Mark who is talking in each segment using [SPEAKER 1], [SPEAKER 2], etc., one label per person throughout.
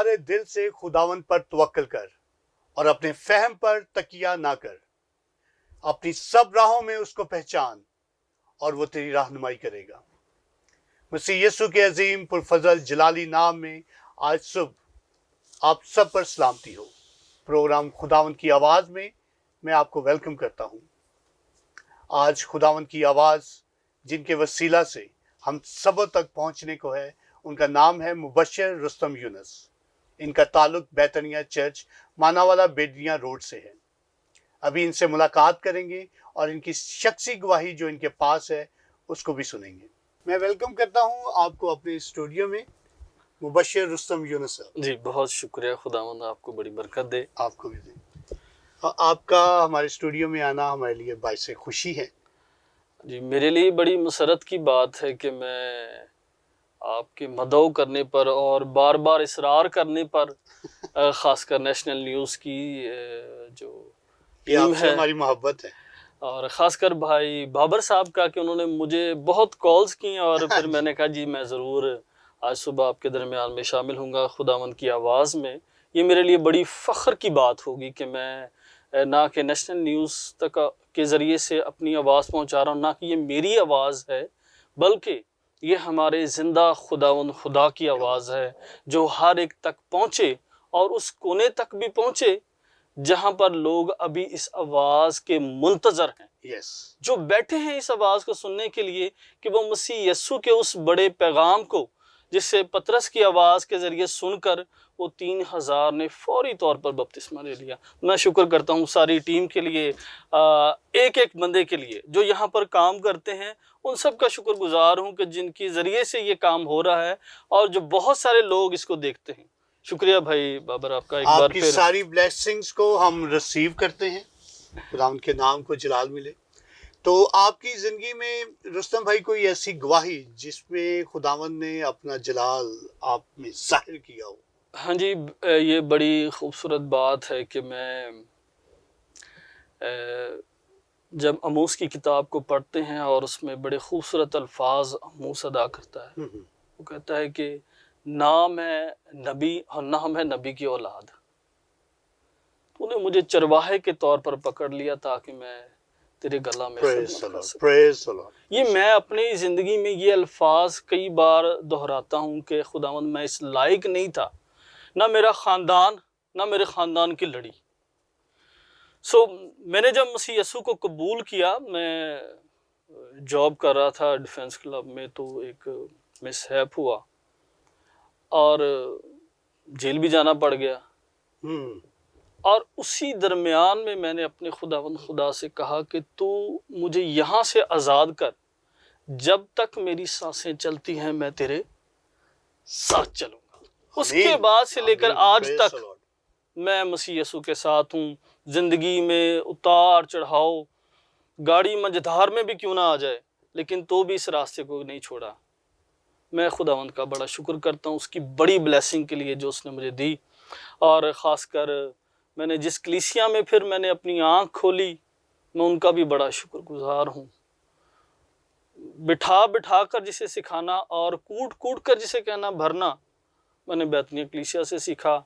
[SPEAKER 1] سارے دل سے خداوند پر توکل کر اور اپنے فہم پر تکیہ نہ کر. اپنی سب راہوں میں اس کو پہچان اور وہ تیری رہنمائی کرے گا. مسیح یسوع کے عظیم پرفضل جلالی نام میں آج صبح آپ سب پر سلامتی ہو. پروگرام خداوند کی آواز میں آپ کو ویلکم کرتا ہوں. آج خداوند کی آواز جن کے وسیلہ سے ہم سبوں تک پہنچنے کو ہے، ان کا نام ہے مبشر رستم یونس. ان کا تعلق بیتنیہ چرچ ماناوالا بیڈیاں روڈ سے ہے. ابھی ان سے ملاقات کریں گے اور ان کی شخصی گواہی جو ان کے پاس ہے اس کو بھی سنیں گے. میں ویلکم کرتا ہوں آپ کو اپنے اسٹوڈیو میں، مبشر رستم یونس صاحب.
[SPEAKER 2] جی بہت شکریہ، خداوند آپ کو بڑی برکت دے.
[SPEAKER 1] آپ کو بھی دیں. آپ کا ہمارے اسٹوڈیو میں آنا ہمارے لیے باعث خوشی ہے.
[SPEAKER 2] جی میرے لیے بڑی مسرت کی بات ہے کہ میں آپ کے مدعو کرنے پر اور بار بار اصرار کرنے پر خاص کر نیشنل نیوز کی جو
[SPEAKER 1] یہ
[SPEAKER 2] ٹیم
[SPEAKER 1] آپ سے
[SPEAKER 2] ہے
[SPEAKER 1] ہماری محبت ہے،
[SPEAKER 2] اور خاص کر بھائی بابر صاحب کا کہ انہوں نے مجھے بہت کالز کی اور پھر میں نے کہا جی میں ضرور آج صبح آپ کے درمیان میں شامل ہوں گا خداوند کی آواز میں. یہ میرے لیے بڑی فخر کی بات ہوگی کہ میں نہ کہ نیشنل نیوز تک کے ذریعے سے اپنی آواز پہنچا رہا ہوں، نہ کہ یہ میری آواز ہے، بلکہ یہ ہمارے زندہ خداوند خدا کی آواز ہے جو ہر ایک تک پہنچے اور اس کونے تک بھی پہنچے جہاں پر لوگ ابھی اس آواز کے منتظر ہیں، جو بیٹھے ہیں اس آواز کو سننے کے لیے کہ وہ مسیح یسوع کے اس بڑے پیغام کو جس سے پطرس کی آواز کے ذریعے سن کر وہ 3000 نے فوری طور پر بپتسمہ لے لیا. میں شکر کرتا ہوں ساری ٹیم کے لیے، ایک ایک بندے کے لیے جو یہاں پر کام کرتے ہیں، ان سب کا شکر گزار ہوں کہ جن کی ذریعے سے یہ کام ہو رہا ہے اور جو بہت سارے لوگ اس کو دیکھتے ہیں. شکریہ بھائی بابر آپ کا ایک بار
[SPEAKER 1] آپ کی
[SPEAKER 2] پھر.
[SPEAKER 1] ساری بلیسنگز کو ہم ریسیو کرتے ہیں. خداوند کے نام کو جلال ملے. تو آپ کی زندگی میں رستم بھائی کوئی ایسی گواہی جس میں خداوند نے اپنا جلال آپ میں ظاہر کیا ہو؟
[SPEAKER 2] ہاں جی، یہ بڑی خوبصورت بات ہے کہ میں جب آموس کی کتاب کو پڑھتے ہیں اور اس میں بڑے خوبصورت الفاظ آموس ادا کرتا ہے. وہ کہتا ہے کہ نام ہے نبی اور نام ہے نبی کی اولاد. تو نے مجھے چرواہے کے طور پر پکڑ لیا تاکہ میں تیرے گلا میں خدمت کر سکوں. یہ میں اپنی زندگی میں یہ الفاظ کئی بار دہراتا ہوں کہ خداوند میں اس لائق نہیں تھا، نہ میرا خاندان، نہ میرے خاندان کی لڑی. میں نے جب مسیح یسوع کو قبول کیا، میں جاب کر رہا تھا ڈیفنس کلب میں، تو ایک مس ہیپ ہوا اور جیل بھی جانا پڑ گیا. اور اسی درمیان میں نے اپنے خداوند خدا سے کہا کہ تو مجھے یہاں سے آزاد کر، جب تک میری سانسیں چلتی ہیں میں تیرے ساتھ چلوں گا. اس کے بعد سے لے کر آج تک میں مسیح یسوع کے ساتھ ہوں. زندگی میں اتار چڑھاؤ، گاڑی منجھدار میں بھی کیوں نہ آ جائے، لیکن تو بھی اس راستے کو نہیں چھوڑا. میں خداوند کا بڑا شکر کرتا ہوں اس کی بڑی بلیسنگ کے لیے جو اس نے مجھے دی. اور خاص کر میں نے جس کلیسیا میں پھر میں نے اپنی آنکھ کھولی، میں ان کا بھی بڑا شکر گزار ہوں. بٹھا بٹھا کر جسے سکھانا اور کوٹ کوٹ کر جسے کہنا بھرنا میں نے بیتنیہ کلیسیا سے سیکھا.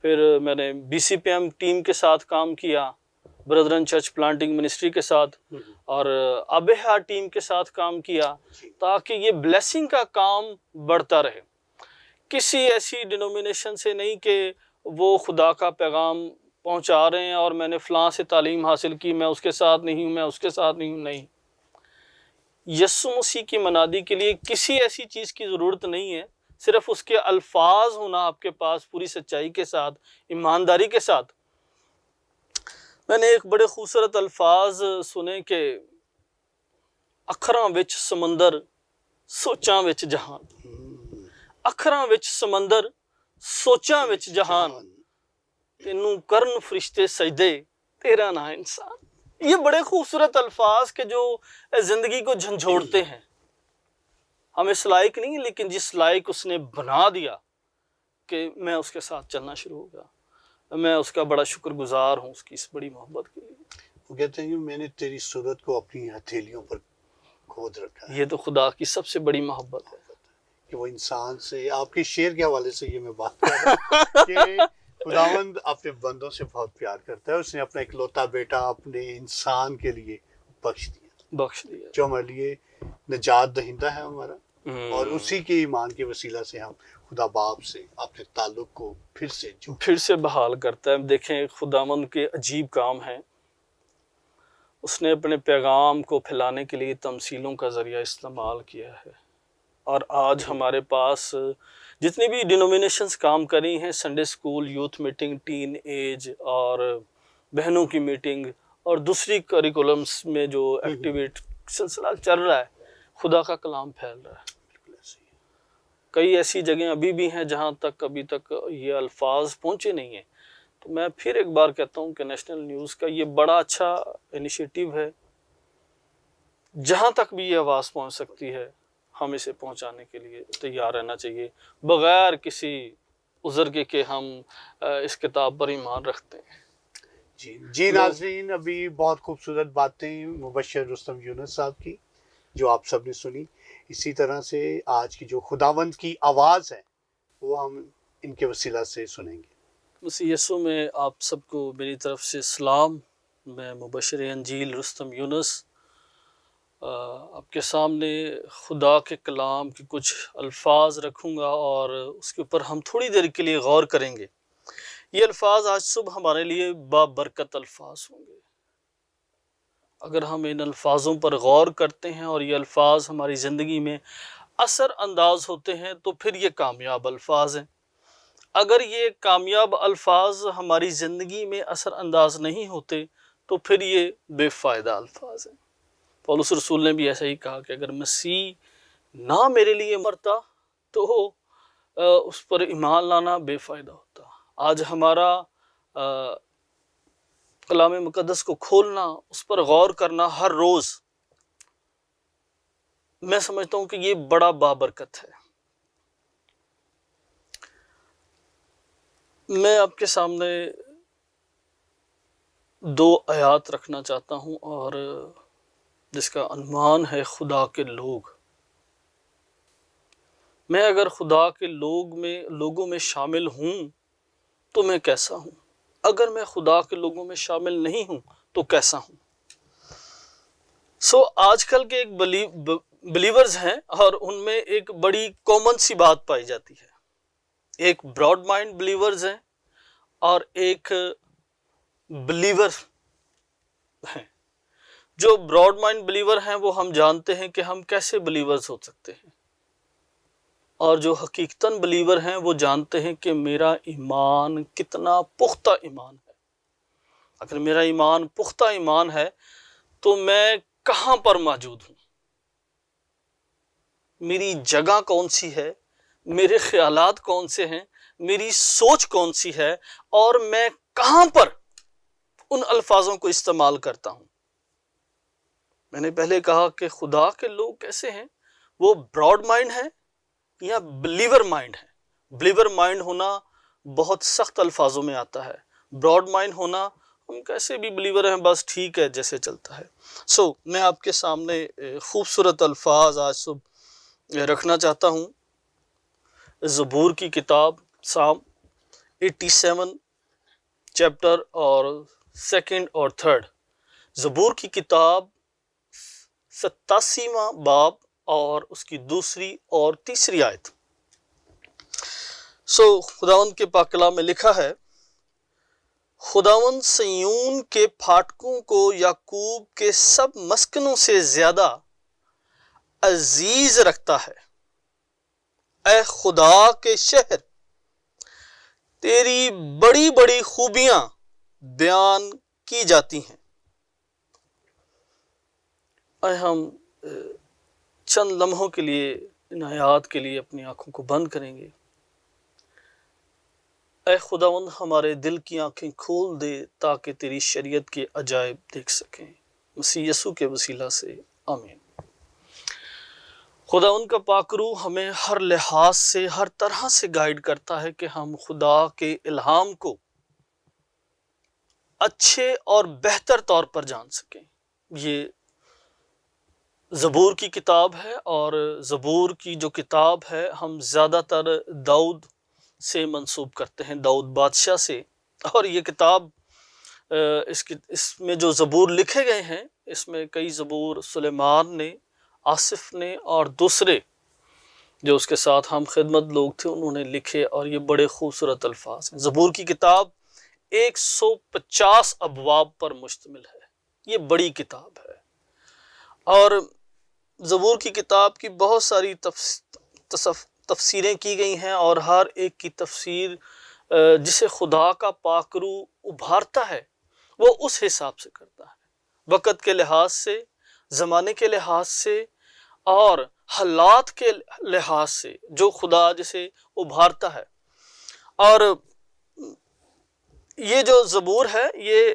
[SPEAKER 2] پھر میں نے B C P M team کے ساتھ کام کیا، بردرن چرچ پلانٹنگ منسٹری کے ساتھ، اور ابہا ٹیم کے ساتھ کام کیا تاکہ یہ بلیسنگ کا کام بڑھتا رہے. کسی ایسی ڈینومینیشن سے نہیں کہ وہ خدا کا پیغام پہنچا رہے ہیں اور میں نے فلاں سے تعلیم حاصل کی، میں اس کے ساتھ نہیں ہوں، میں اس کے ساتھ نہیں ہوں. نہیں، یسوع مسیح کی منادی کے لیے کسی ایسی چیز کی ضرورت نہیں ہے، صرف اس کے الفاظ ہونا آپ کے پاس پوری سچائی کے ساتھ، ایمانداری کے ساتھ. میں نے ایک بڑے خوبصورت الفاظ سنے کہ اکھراں وچ سمندر سوچاں وچ جہان، اکھراں وچ سمندر سوچاں وچ جہان، تینوں کرن فرشتے سجدے تیرا نا انسان. یہ بڑے خوبصورت الفاظ کہ جو زندگی کو جھنجھوڑتے ہیں. ہم اس لائق نہیں، لیکن جس لائق اس نے بنا دیا کہ میں اس کے ساتھ چلنا شروع ہو گیا. میں اس کا بڑا شکر گزار ہوں اس کی اس بڑی محبت کے لیے.
[SPEAKER 1] وہ کہتے ہیں کہ میں نے تیری صورت کو اپنی ہتھیلیوں پر کھود رکھا ہے.
[SPEAKER 2] یہ تو خدا کی سب سے بڑی محبت ہے
[SPEAKER 1] کہ وہ انسان سے، آپ کے شعر کے حوالے سے یہ میں بات کر رہا ہوں کہ خداوند اپنے بندوں سے بہت پیار کرتا ہے. اس نے اپنا اکلوتا بیٹا اپنے انسان کے لیے بخش دیا جو ہمارے لیے نجات دہندہ ہے ہمارا، اور اسی کے ایمان کے وسیلہ سے ہم خدا باپ سے اپنے تعلق کو پھر سے
[SPEAKER 2] بحال کرتا ہے. دیکھیں خداوند کے عجیب کام ہیں. اس نے اپنے پیغام کو پھیلانے کے لیے تمثیلوں کا ذریعہ استعمال کیا ہے، اور آج ہمارے پاس جتنی بھی ڈینومینیشنز کام کری ہیں، Sunday school, youth meeting, teenage اور بہنوں کی میٹنگ اور دوسری کریکولمز میں جو ایکٹیویٹ سلسلہ چل رہا ہے، خدا کا کلام پھیل رہا ہے. کئی ایسی جگہیں ابھی بھی ہیں جہاں تک ابھی تک یہ الفاظ پہنچے نہیں ہیں. تو میں پھر ایک بار کہتا ہوں کہ نیشنل نیوز کا یہ بڑا اچھا انیشیٹو ہے. جہاں تک بھی یہ آواز پہنچ سکتی ہے ہم اسے پہنچانے کے لیے تیار رہنا چاہیے، بغیر کسی عذر کے کہ ہم اس کتاب پر ایمان رکھتے ہیں.
[SPEAKER 1] جی ناظرین، ابھی بہت خوبصورت باتیں مبشر رستم یونس صاحب کی جو آپ سب نے سنی. اسی طرح سے آج کی جو خداوند کی آواز ہے وہ ہم ان کے وسیلہ سے سنیں گے.
[SPEAKER 2] مسیح یسوع میں آپ سب کو میری طرف سے سلام. میں مبشر انجیل رستم یونس آپ کے سامنے خدا کے کلام کے کچھ الفاظ رکھوں گا، اور اس کے اوپر ہم تھوڑی دیر کے لیے غور کریں گے. یہ الفاظ آج صبح ہمارے لیے بابرکت الفاظ ہوں گے. اگر ہم ان الفاظوں پر غور کرتے ہیں اور یہ الفاظ ہماری زندگی میں اثر انداز ہوتے ہیں تو پھر یہ کامیاب الفاظ ہیں. اگر یہ کامیاب الفاظ ہماری زندگی میں اثر انداز نہیں ہوتے تو پھر یہ بے فائدہ الفاظ ہیں. پولس رسول نے بھی ایسا ہی کہا کہ اگر مسیح نہ میرے لیے مرتا تو اس پر ایمان لانا بے فائدہ ہوتا. آج ہمارا کلام مقدس کو کھولنا، اس پر غور کرنا ہر روز، میں سمجھتا ہوں کہ یہ بڑا بابرکت ہے. میں آپ کے سامنے 2 آیات رکھنا چاہتا ہوں، اور جس کا عنوان ہے خدا کے لوگ. میں اگر خدا کے لوگوں میں شامل ہوں تو میں کیسا ہوں؟ اگر میں خدا کے لوگوں میں شامل نہیں ہوں تو کیسا ہوں؟ آج کل کے ایک بلیورز ہیں، اور ان میں ایک بڑی کامن سی بات پائی جاتی ہے. ایک براڈ مائنڈ بلیورز ہیں اور ایک بلیور ہیں. جو براڈ مائنڈ بلیور ہیں وہ ہم جانتے ہیں کہ ہم کیسے بلیورز ہو سکتے ہیں، اور جو حقیقتاً بلیور ہیں وہ جانتے ہیں کہ میرا ایمان کتنا پختہ ایمان ہے. اگر میرا ایمان پختہ ایمان ہے تو میں کہاں پر موجود ہوں، میری جگہ کون سی ہے، میرے خیالات کون سے ہیں، میری سوچ کون سی ہے، اور میں کہاں پر ان الفاظوں کو استعمال کرتا ہوں. میں نے پہلے کہا کہ خدا کے لوگ کیسے ہیں، وہ براڈ مائنڈ ہے یا بلیور مائنڈ ہے. بلیور مائنڈ ہونا بہت سخت الفاظوں میں آتا ہے. براڈ مائنڈ ہونا ہم کیسے بھی بلیور ہیں، بس ٹھیک ہے جیسے چلتا ہے. میں آپ کے سامنے خوبصورت الفاظ آج صبح رکھنا چاہتا ہوں. زبور کی کتاب سام 87 چیپٹر اور 2 اور 3. زبور کی کتاب 87واں باب اور اس کی 2 اور 3 آیت. خداوند کے پاک کلام میں لکھا ہے، خداوند سیون کے پھاٹکوں کو یعقوب کے سب مسکنوں سے زیادہ عزیز رکھتا ہے. اے خدا کے شہر، تیری بڑی بڑی خوبیاں بیان کی جاتی ہیں. ہم چند لمحوں کے لیے ان آیات کے لیے اپنی آنکھوں کو بند کریں گے. اے خداوند ہمارے دل کی آنکھیں کھول دے تاکہ تیری شریعت کے عجائب دیکھ سکیں. مسیح یسوع کے وسیلہ سے آمین. خداوند کا پاک روح ہمیں ہر لحاظ سے، ہر طرح سے گائیڈ کرتا ہے کہ ہم خدا کے الہام کو اچھے اور بہتر طور پر جان سکیں. یہ زبور کی کتاب ہے، اور زبور کی جو کتاب ہے ہم زیادہ تر داؤد سے منسوب کرتے ہیں، داؤد بادشاہ سے۔ اور یہ کتاب اس میں جو زبور لکھے گئے ہیں، اس میں کئی زبور سلیمان نے، آصف نے اور دوسرے جو اس کے ساتھ ہم خدمت لوگ تھے انہوں نے لکھے، اور یہ بڑے خوبصورت الفاظ ہیں۔ زبور کی کتاب 150 ابواب پر مشتمل ہے، یہ بڑی کتاب ہے، اور زبور کی کتاب کی بہت ساری تفسیریں کی گئی ہیں، اور ہر ایک کی تفسیر جسے خدا کا پاک روح ابھارتا ہے وہ اس حساب سے کرتا ہے، وقت کے لحاظ سے، زمانے کے لحاظ سے اور حالات کے لحاظ سے، جو خدا جسے ابھارتا ہے۔ اور یہ جو زبور ہے یہ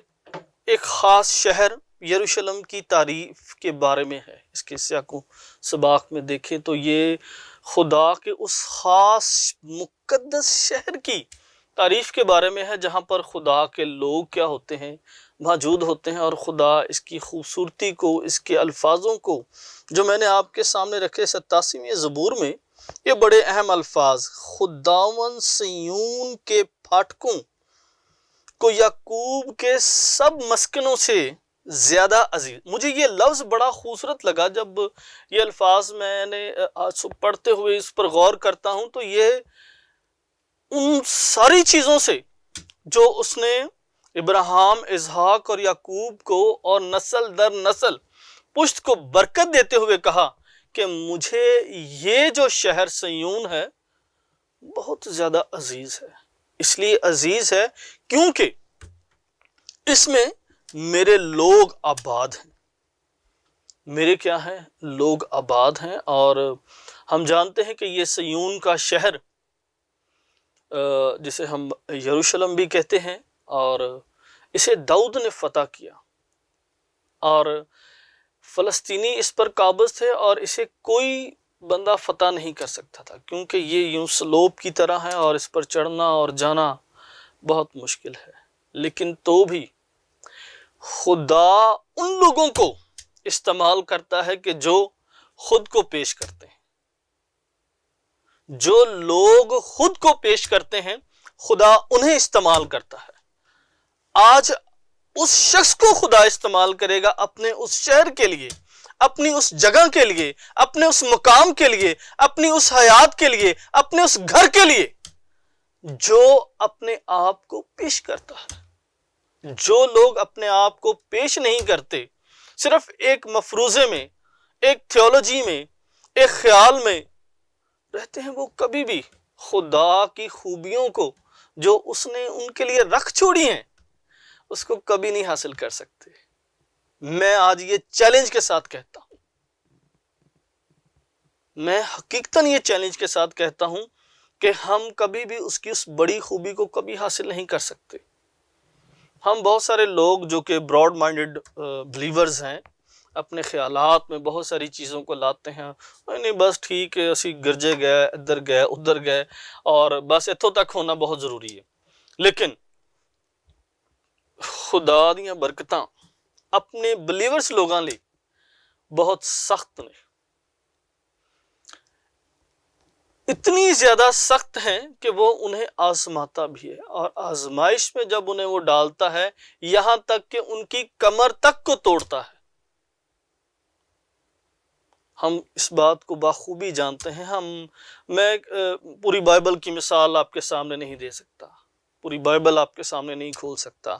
[SPEAKER 2] ایک خاص شہر یروشلم کی تعریف کے بارے میں ہے۔ اس کے سیاق و سباق میں دیکھیں تو یہ خدا کے اس خاص مقدس شہر کی تعریف کے بارے میں ہے، جہاں پر خدا کے لوگ کیا ہوتے ہیں، موجود ہوتے ہیں، اور خدا اس کی خوبصورتی کو، اس کے الفاظوں کو جو میں نے آپ کے سامنے رکھے 87ویں زبور میں، یہ بڑے اہم الفاظ، خداوند صیون کے پھاٹکوں کو یعقوب کے سب مسکنوں سے زیادہ عزیز۔ مجھے یہ لفظ بڑا خوبصورت لگا جب یہ الفاظ میں نے آج پڑھتے ہوئے اس پر غور کرتا ہوں، تو یہ ان ساری چیزوں سے جو اس نے ابراہیم، اسحاق اور یعقوب کو اور نسل در نسل پشت کو برکت دیتے ہوئے کہا کہ مجھے یہ جو شہر صیون ہے بہت زیادہ عزیز ہے۔ اس لیے عزیز ہے کیونکہ اس میں میرے لوگ آباد ہیں، میرے کیا ہیں، لوگ آباد ہیں۔ اور ہم جانتے ہیں کہ یہ صیون کا شہر جسے ہم یروشلم بھی کہتے ہیں، اور اسے داؤد نے فتح کیا، اور فلسطینی اس پر قابض تھے، اور اسے کوئی بندہ فتح نہیں کر سکتا تھا، کیونکہ یہ یوں سلوپ کی طرح ہے اور اس پر چڑھنا اور جانا بہت مشکل ہے۔ لیکن تو بھی خدا ان لوگوں کو استعمال کرتا ہے کہ جو خود کو پیش کرتے ہیں، جو لوگ خود کو پیش کرتے ہیں خدا انہیں استعمال کرتا ہے۔ آج اس شخص کو خدا استعمال کرے گا اپنے اس شہر کے لیے، اپنی اس جگہ کے لیے، اپنے اس مقام کے لیے، اپنی اس حیات کے لیے، اپنے اس گھر کے لیے جو اپنے آپ کو پیش کرتا ہے۔ جو لوگ اپنے آپ کو پیش نہیں کرتے، صرف ایک مفروضے میں، ایک تھیولوجی میں، ایک خیال میں رہتے ہیں، وہ کبھی بھی خدا کی خوبیوں کو جو اس نے ان کے لیے رکھ چھوڑی ہیں اس کو کبھی نہیں حاصل کر سکتے۔ میں آج یہ چیلنج کے ساتھ کہتا ہوں، میں حقیقتاً یہ چیلنج کے ساتھ کہتا ہوں کہ ہم کبھی بھی اس کی اس بڑی خوبی کو کبھی حاصل نہیں کر سکتے۔ ہم بہت سارے لوگ جو کہ براڈ مائنڈڈ بلیورز ہیں، اپنے خیالات میں بہت ساری چیزوں کو لاتے ہیں، نہیں بس ٹھیک ہے اسی گرجے گئے، ادھر گئے ادھر گئے، اور بس اتوں تک ہونا بہت ضروری ہے۔ لیکن خدا دیاں برکتاں اپنے بلیورز لوگاں لئی بہت سخت نے، اتنی زیادہ سخت ہیں کہ وہ انہیں آزماتا بھی ہے، اور آزمائش میں جب انہیں وہ ڈالتا ہے یہاں تک کہ ان کی کمر تک کو توڑتا ہے۔ ہم اس بات کو بخوبی جانتے ہیں۔ میں پوری بائبل کی مثال آپ کے سامنے نہیں دے سکتا، پوری بائبل آپ کے سامنے نہیں کھول سکتا۔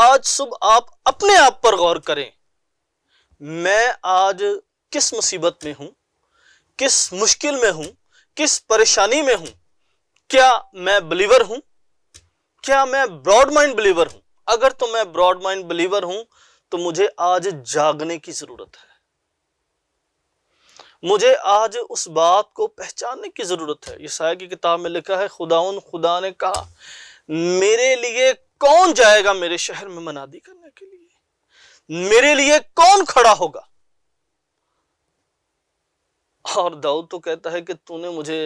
[SPEAKER 2] آج صبح آپ اپنے آپ پر غور کریں، میں آج کس مصیبت میں ہوں، کس مشکل میں ہوں، کس پریشانی میں ہوں؟ کیا میں بلیور ہوں؟ کیا میں براڈ مائنڈ بلیور ہوں؟ اگر تو میں براڈ مائنڈ بلیور ہوں تو مجھے آج جاگنے کی ضرورت ہے، مجھے آج اس بات کو پہچاننے کی ضرورت ہے۔ یسایہ کی کتاب میں لکھا ہے، خدا نے کہا میرے لیے کون جائے گا میرے شہر میں منادی کرنے کے لیے، میرے لیے کون کھڑا ہوگا؟ اور داؤد تو کہتا ہے کہ تو نے مجھے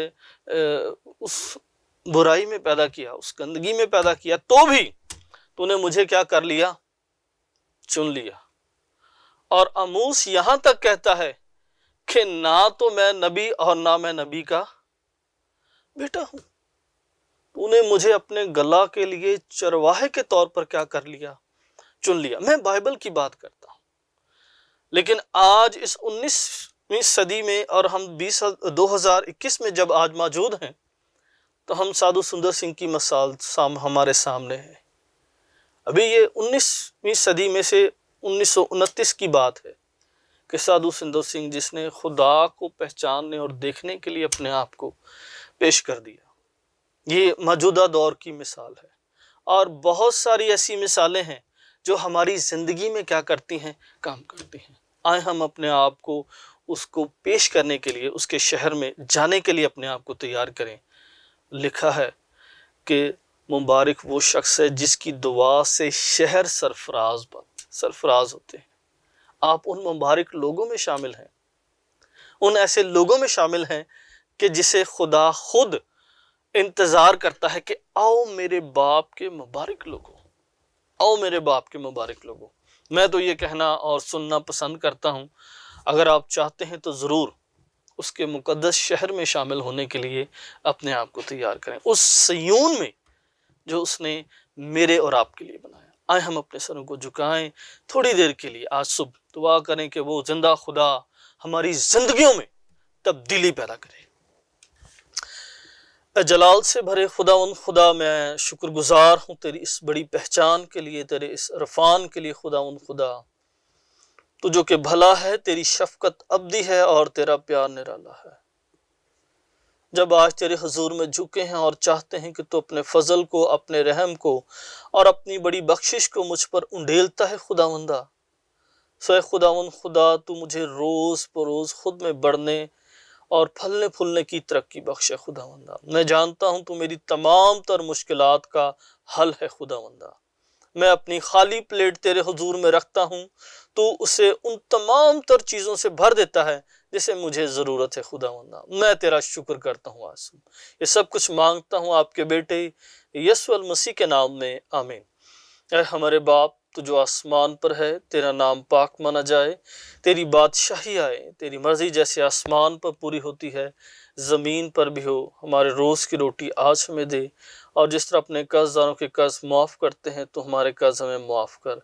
[SPEAKER 2] اس برائی میں پیدا کیا، اس گندگی میں پیدا کیا، تو بھی تو نے مجھے کیا کر لیا؟ چن لیا۔ اور آموس یہاں تک کہتا ہے کہ نہ تو میں نبی اور نہ میں نبی کا بیٹا ہوں، تو نے مجھے اپنے گلا کے لیے چرواہے کے طور پر کیا کر لیا، چن لیا۔ میں بائبل کی بات کرتا ہوں، لیکن آج اس 19ویں صدی میں اور ہم 2021 میں جب آج موجود ہیں تو ہم سادھو سندر سنگھ کی مثال ہمارے سامنے ہے۔ ابھی یہ 19ویں صدی میں سے 1929 کی بات ہے کہ سادھو سندر سنگھ جس نے خدا کو پہچاننے اور دیکھنے کے لیے اپنے آپ کو پیش کر دیا، یہ موجودہ دور کی مثال ہے۔ اور بہت ساری ایسی مثالیں ہیں جو ہماری زندگی میں کیا کرتی ہیں، کام کرتی ہیں۔ آئے ہم اپنے آپ کو اس کو پیش کرنے کے لیے، اس کے شہر میں جانے کے لیے اپنے آپ کو تیار کریں۔ لکھا ہے کہ مبارک وہ شخص ہے جس کی دعا سے شہر سرفراز ہوتے ہیں۔ آپ ان مبارک لوگوں میں شامل ہیں، ان ایسے لوگوں میں شامل ہیں کہ جسے خدا خود انتظار کرتا ہے کہ آؤ میرے باپ کے مبارک لوگوں، آؤ میرے باپ کے مبارک لوگوں۔ میں تو یہ کہنا اور سننا پسند کرتا ہوں، اگر آپ چاہتے ہیں تو ضرور اس کے مقدس شہر میں شامل ہونے کے لیے اپنے آپ کو تیار کریں، اس صیون میں جو اس نے میرے اور آپ کے لیے بنایا۔ آئے ہم اپنے سروں کو جھکائیں تھوڑی دیر کے لیے، آج صبح دعا کریں کہ وہ زندہ خدا ہماری زندگیوں میں تبدیلی پیدا کرے۔ اے جلال سے بھرے خدا میں شکر گزار ہوں تیری اس بڑی پہچان کے لیے، تیرے اس عرفان کے لیے۔ خدا تو جو کہ بھلا ہے، تیری شفقت ابدی ہے اور تیرا پیار نرالا ہے۔ جب آج تیرے حضور میں جھکے ہیں اور چاہتے ہیں کہ تو اپنے فضل کو، اپنے رحم کو اور اپنی بڑی بخشش کو مجھ پر انڈیلتا ہے خداوندہ، سو اے خدا تو مجھے روز بروز خود میں بڑھنے اور پھلنے پھولنے کی ترقی بخشے خداوندہ۔ میں جانتا ہوں تو میری تمام تر مشکلات کا حل ہے خداوندہ۔ میں اپنی خالی پلیٹ تیرے حضور میں رکھتا ہوں، تو اسے ان تمام تر چیزوں سے بھر دیتا ہے جسے مجھے ضرورت ہے خداوندہ۔ میں تیرا شکر کرتا ہوں آج، یہ سب کچھ مانگتا ہوں آپ کے بیٹے یسوع المسیح کے نام میں، آمین۔ اے ہمارے باپ تو جو آسمان پر ہے، تیرا نام پاک مانا جائے، تیری بادشاہی آئے، تیری مرضی جیسے آسمان پر پوری ہوتی ہے زمین پر بھی ہو۔ ہمارے روز کی روٹی آج ہمیں دے، اور جس طرح اپنے قرض داروں کے قرض معاف کرتے ہیں تو ہمارے قرض ہمیں معاف کر۔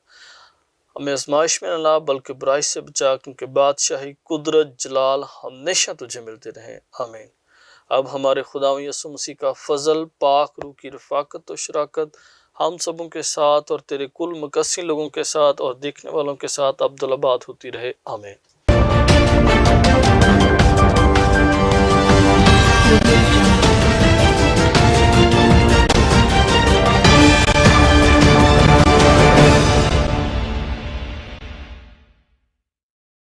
[SPEAKER 2] ہمیں آزمائش میں نہ لا بلکہ برائی سے بچا، کیونکہ بادشاہی، قدرت، جلال ہمیشہ تجھے ملتے رہیں، آمین۔ اب ہمارے خداوند یسوع مسیح کا فضل، پاک روح کی رفاقت و شراکت ہم سبوں کے ساتھ اور تیرے کل مقصین لوگوں کے ساتھ اور دیکھنے والوں کے ساتھ عبدالآباد ہوتی رہے، آمین۔